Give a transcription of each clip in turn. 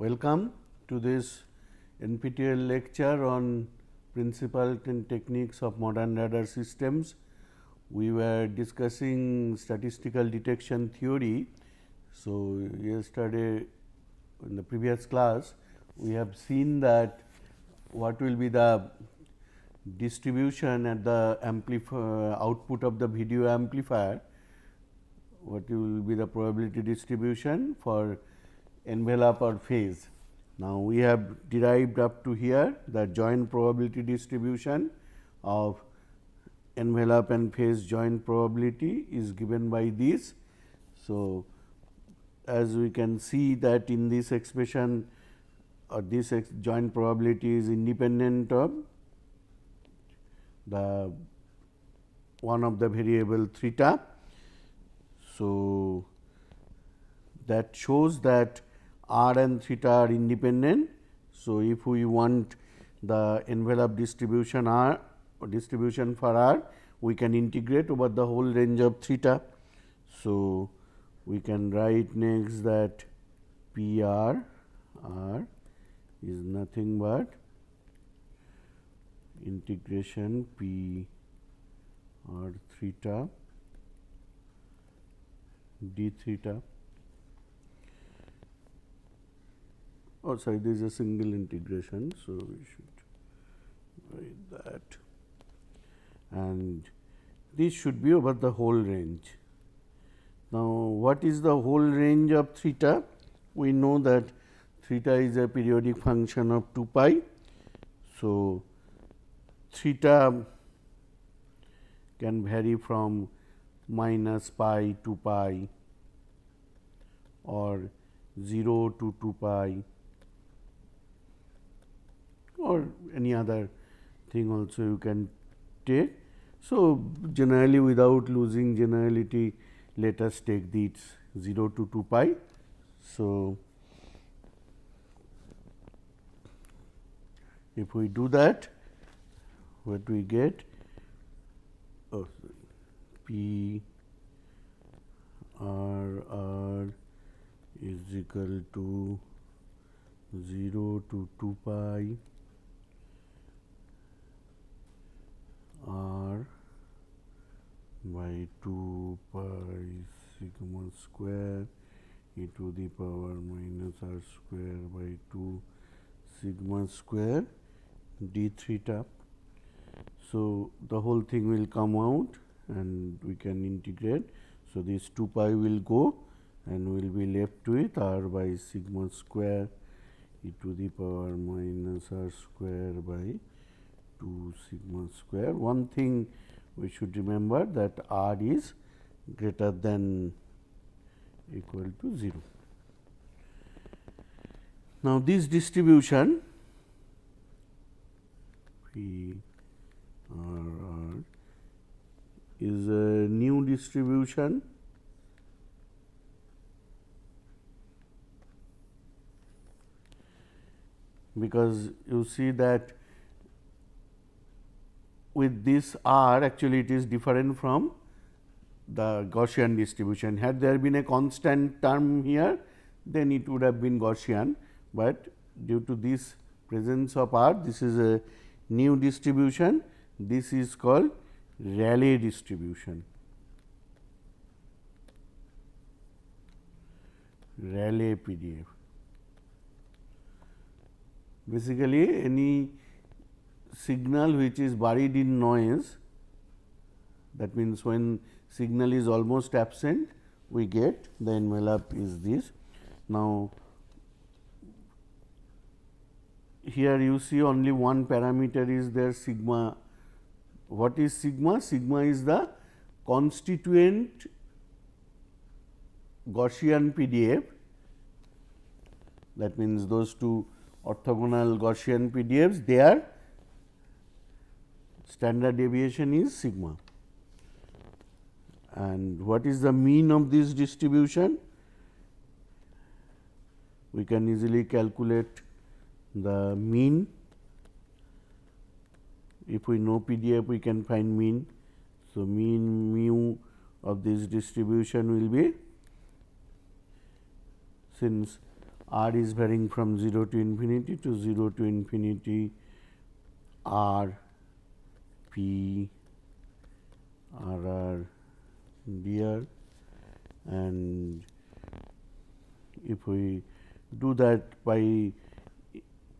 Welcome to this NPTEL lecture on principles and techniques of modern radar systems. We were discussing statistical detection theory. So, yesterday in the previous class we have seen that what will be the distribution at the output of the video amplifier, what will be the probability distribution for envelope or phase. Now, we have derived up to here the joint probability distribution of envelope and phase joint probability is given by this. So, as we can see that in this expression this joint probability is independent of the one of the variable theta. So, that shows that r and theta are independent. So, if we want the envelope distribution r or distribution for r, we can integrate over the whole range of theta. So, we can write next that P r is nothing but integration P r theta d theta. Oh, sorry, this is a single integration. So, we should write that, and this should be over the whole range. Now, what is the whole range of theta? We know that theta is a periodic function of 2 pi. So, theta can vary from minus pi to pi or 0 to 2 pi or any other thing also you can take. So, generally without losing generality, let us take this 0 to 2 pi. So, if we do that, what we get? Oh, P r is equal to 0 to 2 pi r by 2 pi sigma square e to the power minus r square by 2 sigma square d theta. So, the whole thing will come out and we can integrate. So, this 2 pi will go and we will be left with r by sigma square e to the power minus r square by 2 sigma square. One thing we should remember that r is greater than equal to 0. Now, this distribution P r is a new distribution because you see that with this r actually it is different from the Gaussian distribution. Had there been a constant term here, then it would have been Gaussian, but due to this presence of r, this is a new distribution. This is called Rayleigh distribution. Rayleigh PDF. Basically, any signal which is buried in noise, that means when signal is almost absent, we get the envelope is this. Now, here you see only one parameter is there, sigma. What is sigma? Sigma is the constituent Gaussian PDF. That means, those two orthogonal Gaussian PDFs, their standard deviation is sigma. And what is the mean of this distribution? We can easily calculate the mean. If we know PDF, we can find mean. So, mean mu of this distribution will be, since R is varying from 0 to infinity to 0 to infinity R P R R dr, and if we do that by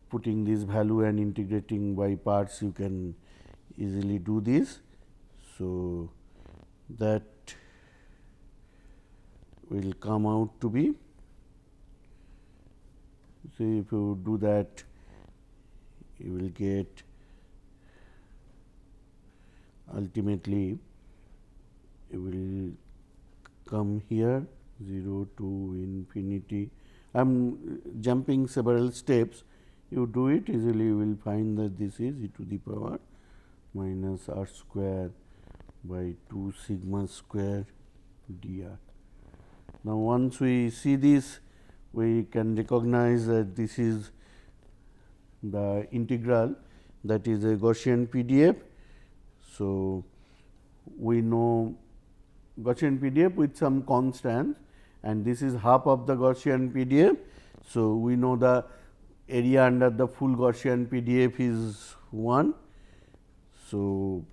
putting this value and integrating by parts, you can easily do this. So, that will come out to be, so if you do that, you will get ultimately you will come here 0 to infinity. I am jumping several steps. You do it easily, you will find that this is e to the power minus r square by 2 sigma square dr. Now, once we see this, we can recognize that this is the integral, that is a Gaussian PDF. So, we know Gaussian PDF with some constants, and this is half of the Gaussian PDF. So, we know the area under the full Gaussian PDF is 1. So,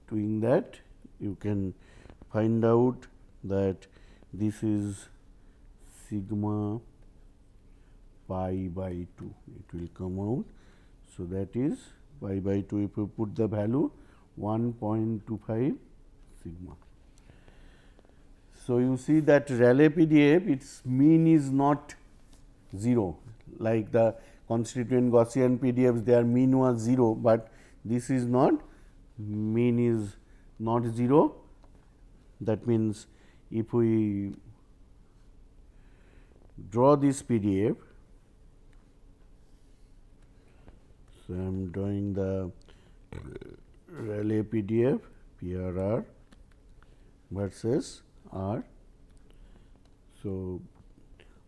doing that, you can find out that this is sigma pi by 2, it will come out. So, that is pi by 2, if you put the value 1.25 sigma. So, you see that Rayleigh PDF, its mean is not 0, like the constituent Gaussian PDFs, their mean was 0, but this is not, mean is not 0. That means, if we draw this PDF, so I am drawing the Rayleigh PDF PRR versus R. So,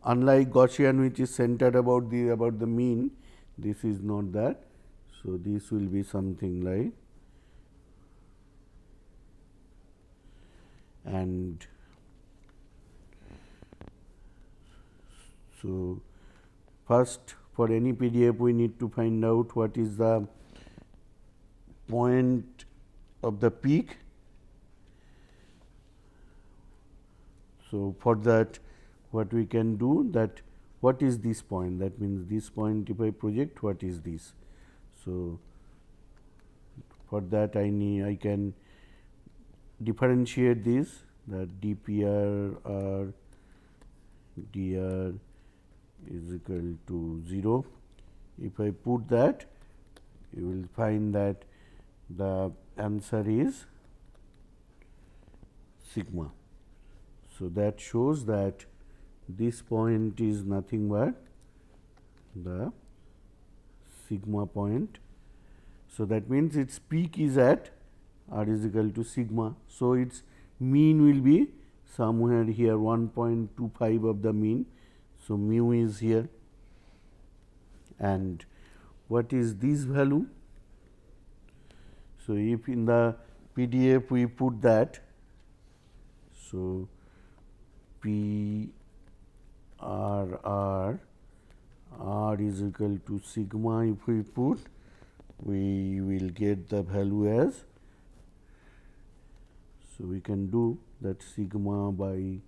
unlike Gaussian, which is centered about the mean, this is not that. So, this will be something like, and so first for any PDF we need to find out what is the point of the peak. So, for that what we can do, that what is this point, that means this point if I project, what is this. So, for that I can differentiate this, that dPr dr is equal to 0. If I put that, you will find that the answer is sigma. So, that shows that this point is nothing but the sigma point. So, that means its peak is at r is equal to sigma. So, its mean will be somewhere here 1.25 of the mean. So, mu is here, and what is this value? So, if in the PDF we put that, so P R is equal to sigma, if we put, we will get the value as, so we can do that sigma by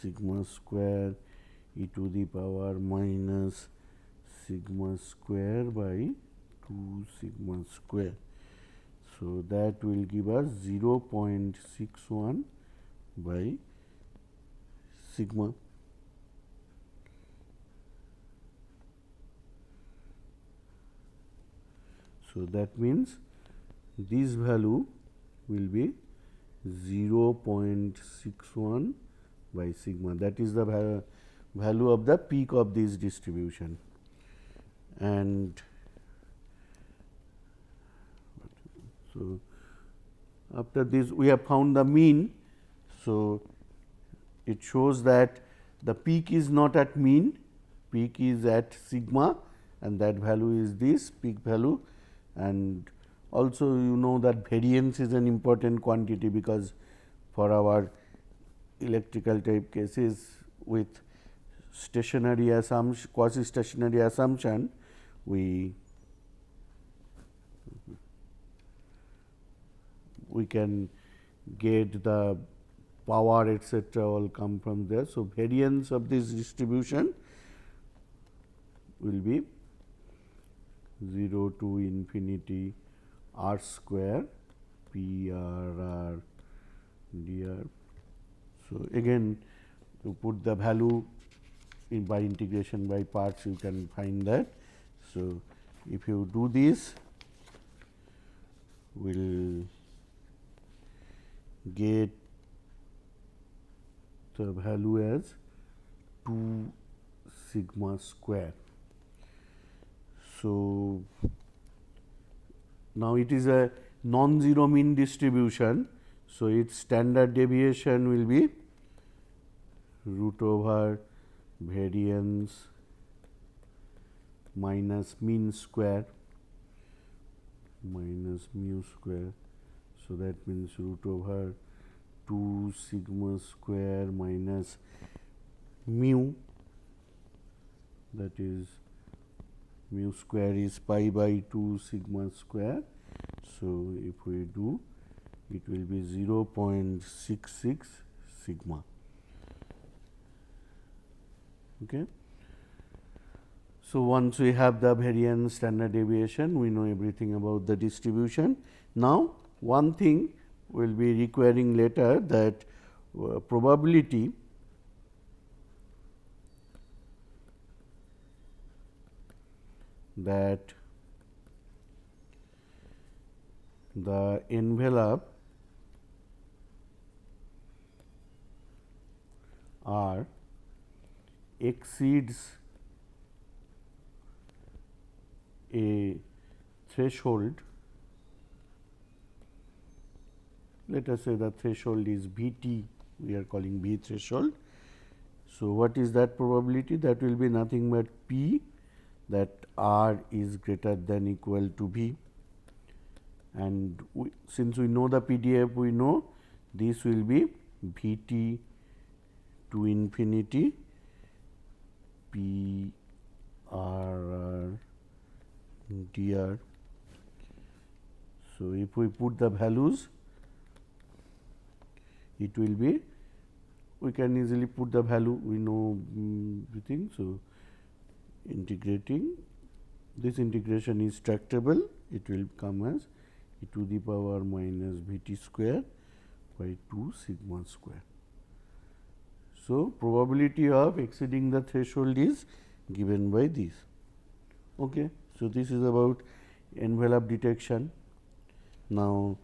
sigma square e to the power minus sigma square by 2 sigma square. So, that will give us 0.61 by sigma. So, that means this value will be 0.61 by sigma, that is the value of the peak of this distribution. And so, after this we have found the mean. So, it shows that the peak is not at mean, peak is at sigma, and that value is this peak value. And also you know that variance is an important quantity, because for our electrical type cases with stationary assumption, quasi stationary assumption, we can get the power etc. all come from there. So, variance of this distribution will be 0 to infinity r square p r dr. So, again to put the value in by integration by parts, you can find that. So, if you do this, we will get the value as 2 sigma square. So, now it is a non-zero mean distribution. So, its standard deviation will be root over variance minus mean square minus mu square. So, that means root over 2 sigma square minus mu, that is mu square is pi by 2 sigma square. So, if we do, it will be 0.66 sigma. Okay. So, once we have the variance standard deviation, we know everything about the distribution. Now, one thing we will be requiring later, that probability that the envelope R exceeds a threshold. Let us say the threshold is Vt, we are calling V threshold. So, what is that probability? That will be nothing but P, that R is greater than equal to V, and since we know the PDF, we know this will be Vt to infinity P R dr. So, if we put the values, it will be, we can easily put the value, we know everything. So, integrating, this integration is tractable, it will come as e to the power minus Vt square by 2 sigma square. So, probability of exceeding the threshold is given by this. Okay. So, this is about envelope detection. Now,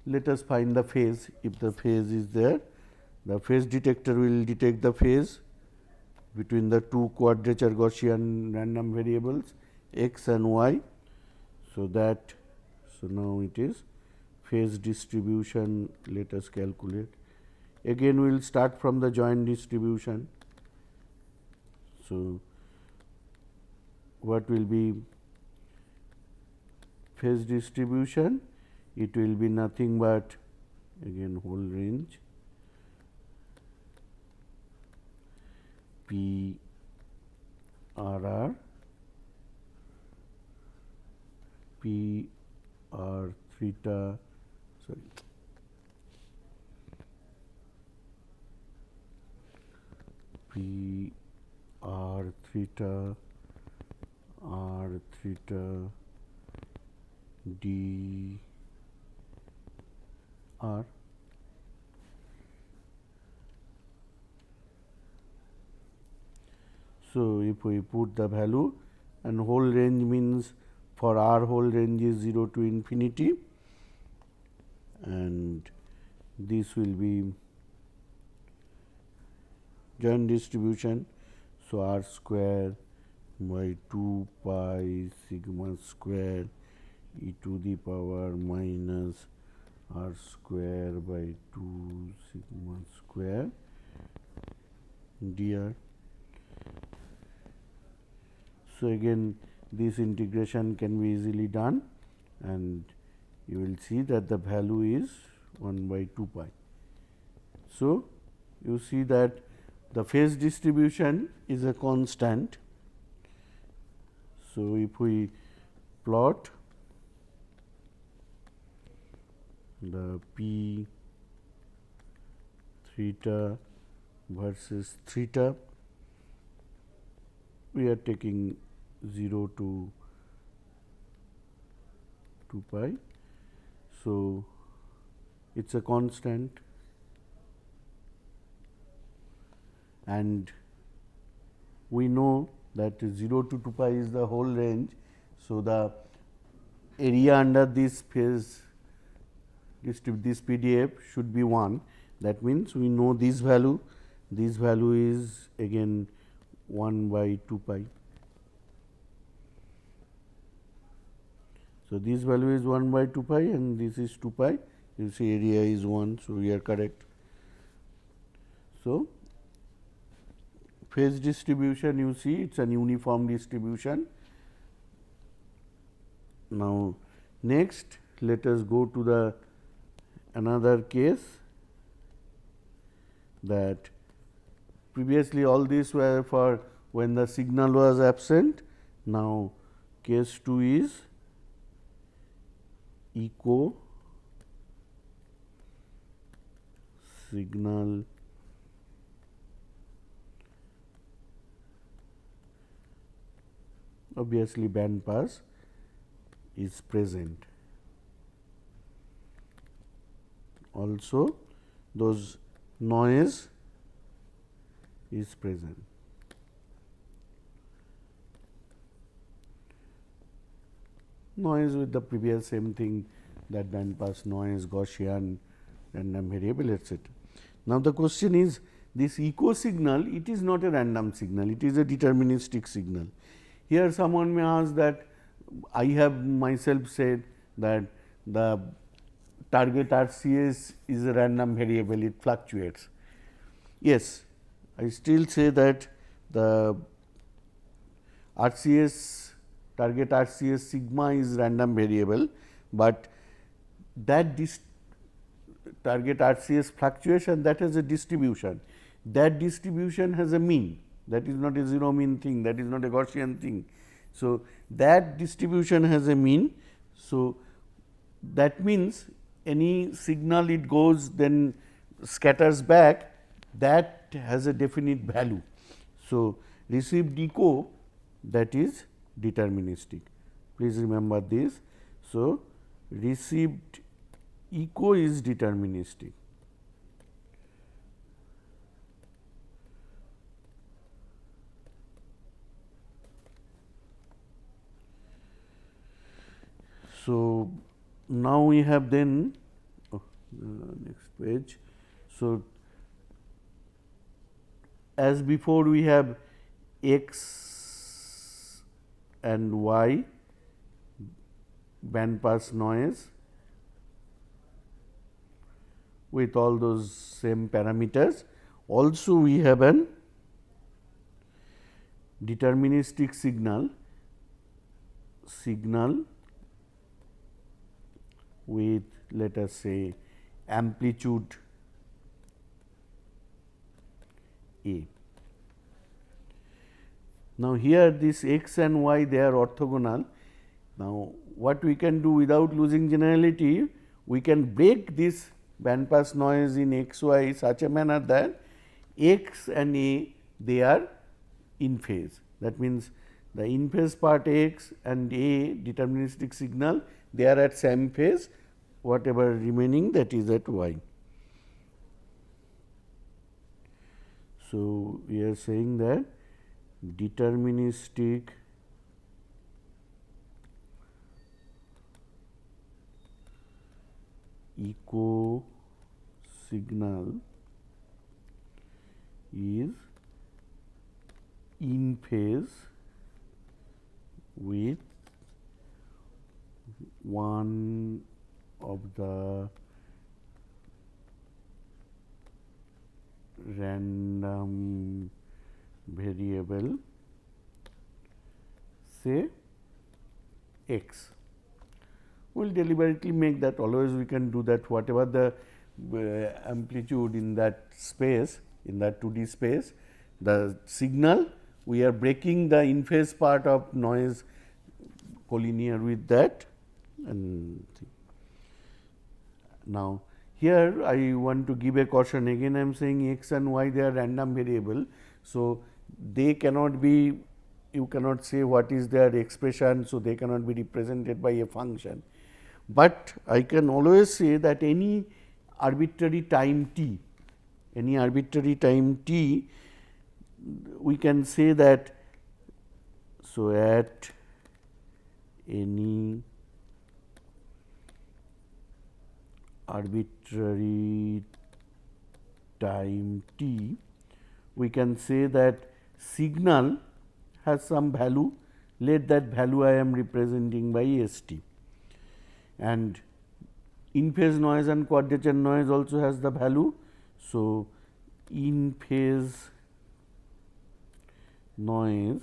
let us find the phase. If the phase is there, the phase detector will detect the phase between the two quadrature Gaussian random variables x and y. So, that, so now it is phase distribution, let us calculate. Again we will start from the joint distribution. So, what will be phase distribution? It will be nothing but again whole range P R P R theta, sorry, P R theta R theta d r. So, if we put the value, and whole range means for R whole range is 0 to infinity, and this will be joint distribution. So, R square by 2 pi sigma square e to the power minus R square by 2 sigma square dr. So, again this integration can be easily done, and you will see that the value is 1 by 2 pi. So, you see that the phase distribution is a constant. So, if we plot the p theta versus theta, we are taking 0 to 2 pi. So, it is a constant, and we know that 0 to 2 pi is the whole range. So, the area under this phase this PDF should be 1. That means, we know this value is again 1 by 2 pi. So, this value is 1 by 2 pi and this is 2 pi, you see area is 1. So, we are correct. So, phase distribution, you see it is an uniform distribution. Now, next let us go to the another case, that previously all these were for when the signal was absent. Now, case 2 is echo signal obviously band pass is present. Also those noise is present. Noise with the previous same thing, that band pass noise, Gaussian, random variable, etc. Now, the question is, this echo signal, it is not a random signal, it is a deterministic signal. Here someone may ask that I have myself said that the target RCS is a random variable, it fluctuates. Yes, I still say that the RCS, target RCS sigma is random variable, but that target RCS fluctuation, that has a distribution. That distribution has a mean, that is not a zero mean thing, that is not a Gaussian thing. So, that distribution has a mean. So, that means any signal it goes then scatters back, that has a definite value. So, received echo, that is deterministic. Please remember this. So, received echo is deterministic. So, now we have then next page. So, as before we have x and y band pass noise with all those same parameters. Also we have an deterministic signal with, let us say, amplitude A. Now, here this x and y, they are orthogonal. Now, what we can do without losing generality, we can break this band pass noise in x y such a manner that x and A, they are in phase. That means, the in phase part x and A deterministic signal, they are at same phase, whatever remaining, that is at y. So, we are saying that deterministic echo signal is in phase with one of the random variable, say x. We will deliberately make that, always we can do that, whatever the amplitude in that space, in that 2D space, the signal, we are breaking the in phase part of noise collinear with that. And now, here I want to give a caution, again I am saying x and y, they are random variable. So, they cannot be, you cannot say what is their expression. So, they cannot be represented by a function, but I can always say that any arbitrary time t, we can say that. So, at any arbitrary time t, we can say that signal has some value, let that value I am representing by st, and in phase noise and quadrature noise also has the value. So, in phase noise,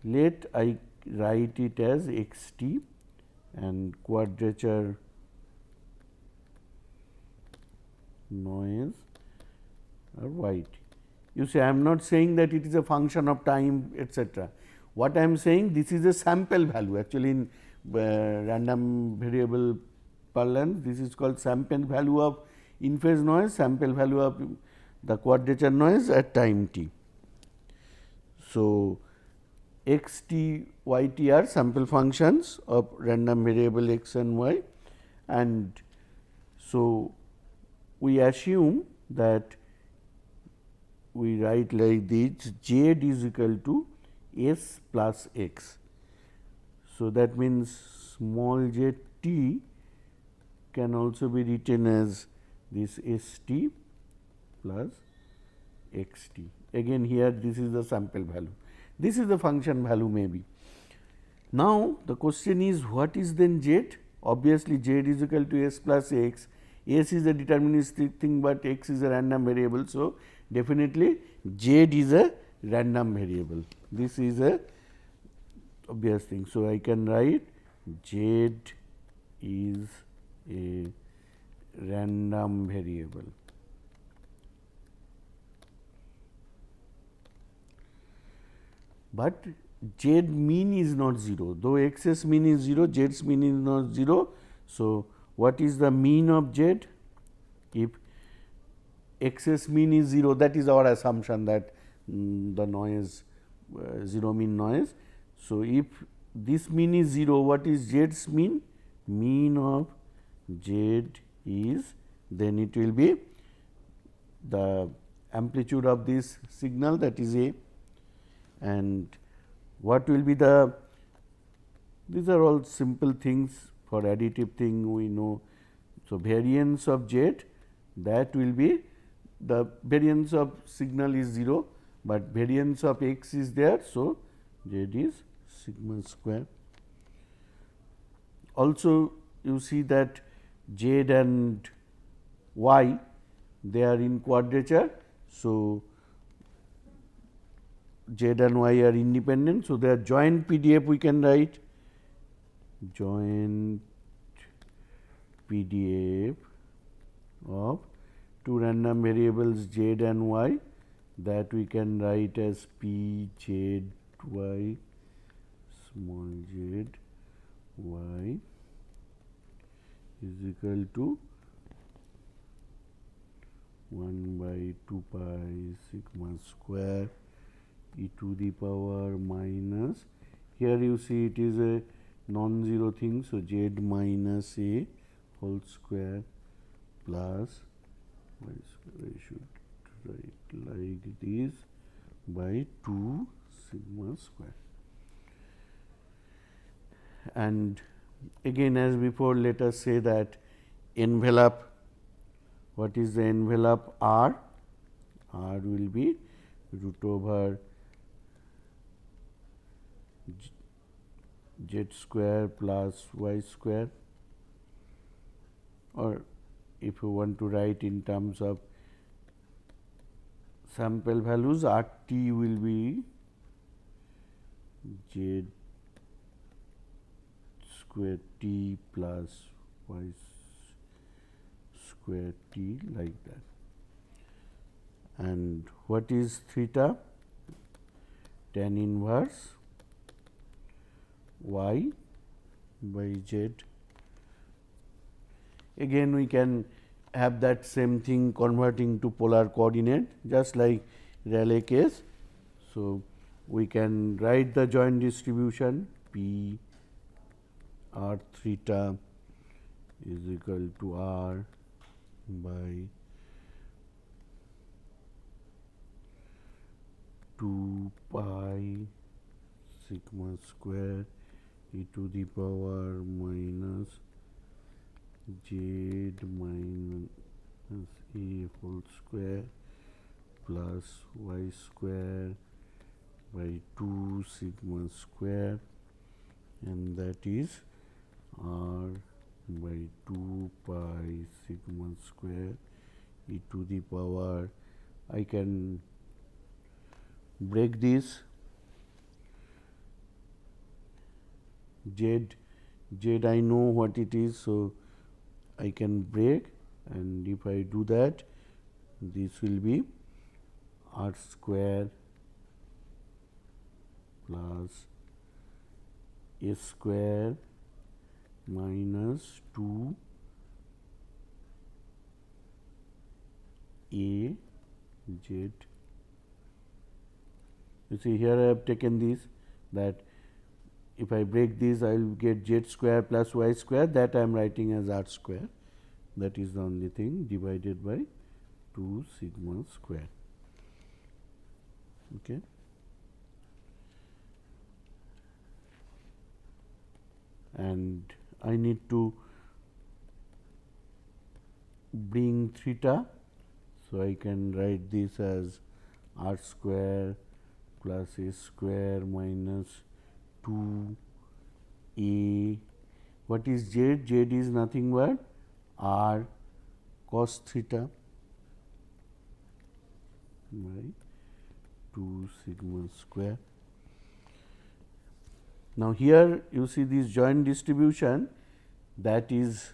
let I write it as x t, and quadrature noise or y t. You see, I am not saying that it is a function of time, etc. What I am saying, this is a sample value. Actually, in random variable parlance, this is called sample value of in phase noise, sample value of the quadrature noise at time t. So, x t, y t are sample functions of random variable x and y, and so we assume that we write like this, z is equal to s plus x. So, that means small z t can also be written as this s t plus x t. Again here this is the sample value, this is the function value maybe. Now, the question is what is then z? Obviously, z is equal to s plus x, s is a deterministic thing, but x is a random variable. So, definitely z is a random variable, this is a obvious thing. So, I can write z is a random variable. But z mean is not 0, though x s mean is 0, z s mean is not 0. So, what is the mean of z? If x s mean is 0, that is our assumption that the noise 0 mean noise. So, if this mean is 0, what is z's mean? Mean of z is, then it will be the amplitude of this signal, that is a, and what will be the, these are all simple things for additive thing we know. So, variance of z, that will be the variance of signal is 0, but variance of x is there. So, z is sigma square. Also, you see that z and y, they are in quadrature. So, z and y are independent. So, they are joint PDF we can write, joint PDF of two random variables z and y, that we can write as p z y small z y is equal to 1 by 2 pi sigma square e to the power minus, here you see it is a non-zero thing. So, z minus a whole square plus y square, I should write like this, by 2 sigma square. And again as before, let us say that envelope, what is the envelope r? R will be root over z square plus y square, or if you want to write in terms of sample values, r t will be z square t plus y square t, like that. and what is theta? Tan inverse y by z. Again we can have that same thing converting to polar coordinate, just like Rayleigh case. So, we can write the joint distribution P r theta is equal to r by 2 pi sigma square e to the power minus z minus a whole square plus y square by 2 sigma square, and that is r by 2 pi sigma square e to the power. I can break this z I know what it is, so I can break, and if I do that, this will be r square plus a square minus 2 a z. You see, here I have taken this, that if I break this, I will get z square plus y square, that I am writing as r square. That is the only thing, divided by 2 sigma square. Okay. And I need to bring theta, so I can write this as r square plus a square minus 2 a. What is z? Z is nothing but r cos theta by 2 sigma square. Now, here you see this joint distribution, that means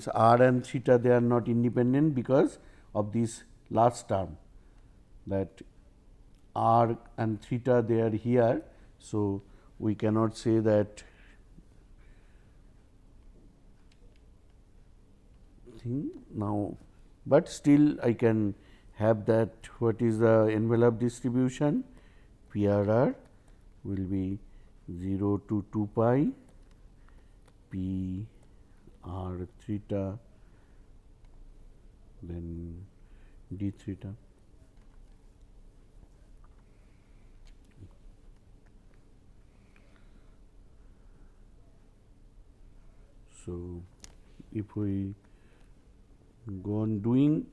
r and theta, they are not independent because of this last term, that r and theta they are here. So, we cannot say that thing now, but still I can have that. What is the envelope distribution? PRR will be 0 to 2 pi P r theta, then d theta. So, if we go on doing,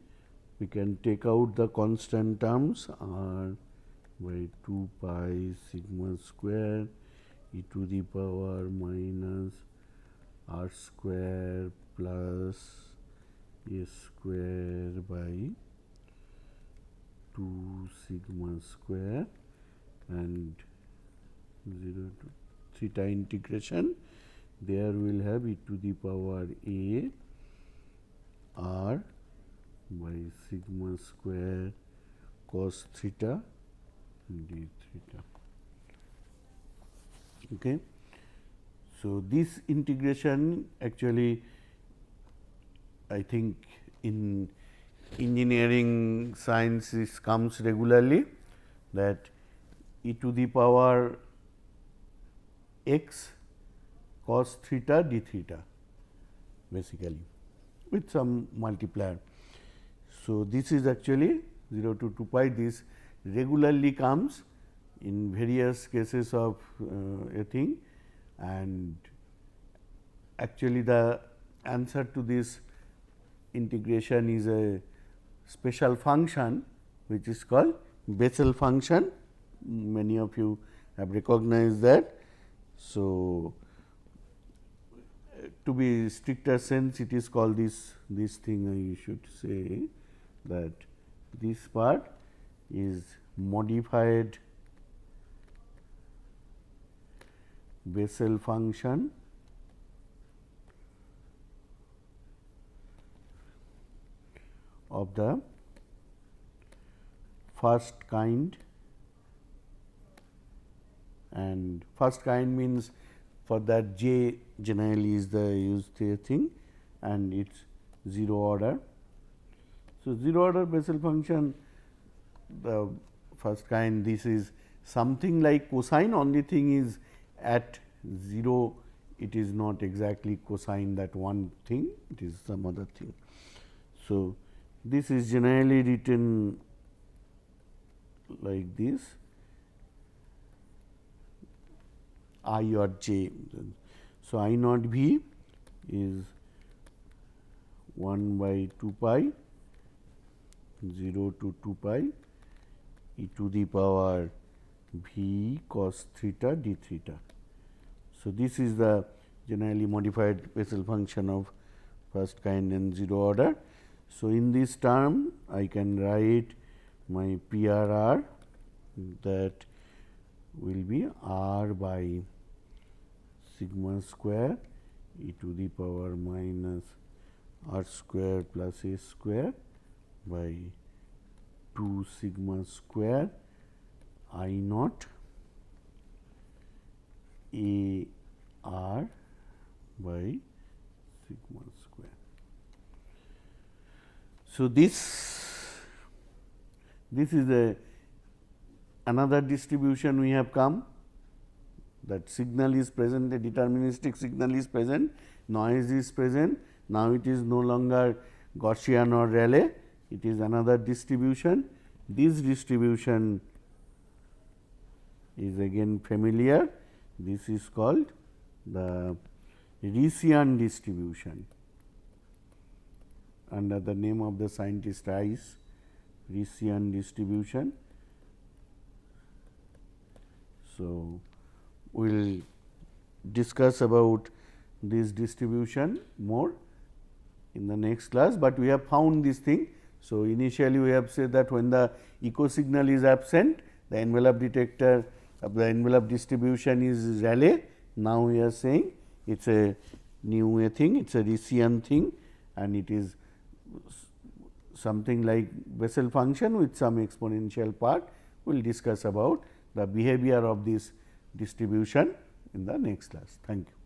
we can take out the constant terms, r by 2 pi sigma square e to the power minus r square plus a square by 2 sigma square, and 0 to theta integration, there we will have e to the power a r by sigma square cos theta d theta. Okay. So, this integration actually, I think in engineering science comes regularly, that e to the power x cos theta d theta basically with some multiplier. So, this is actually 0 to 2 pi, this regularly comes in various cases of a thing, and actually the answer to this integration is a special function which is called Bessel function. Many of you have recognized that. So, to be stricter sense, it is called this thing, I should say that this part is modified Bessel function of the first kind, and first kind means for that j generally is the used thing, and it is 0 order. So, 0 order Bessel function, the first kind, this is something like cosine, only thing is at 0 it is not exactly cosine that one thing, it is some other thing. So, this is generally written like this, I or j. So, I naught v is 1 by 2 pi 0 to 2 pi e to the power v cos theta d theta. So, this is the generally modified Bessel function of first kind and 0 order. So, in this term I can write my PRR, that will be r by sigma square e to the power minus r square plus a square by 2 sigma square I naught a r by sigma square. So, this is another distribution we have come, that signal is present, the deterministic signal is present, noise is present. Now, it is no longer Gaussian or Rayleigh, it is another distribution. This distribution is again familiar, this is called the Rician distribution, under the name of the scientist Rice, Rician distribution. So, we will discuss about this distribution more in the next class, but we have found this thing. So, initially we have said that when the echo signal is absent, the envelope detector of the envelope distribution is Rayleigh. Now, we are saying it is a new thing, it is a Rician thing, and it is something like Bessel function with some exponential part. We will discuss about the behavior of this distribution in the next class. Thank you.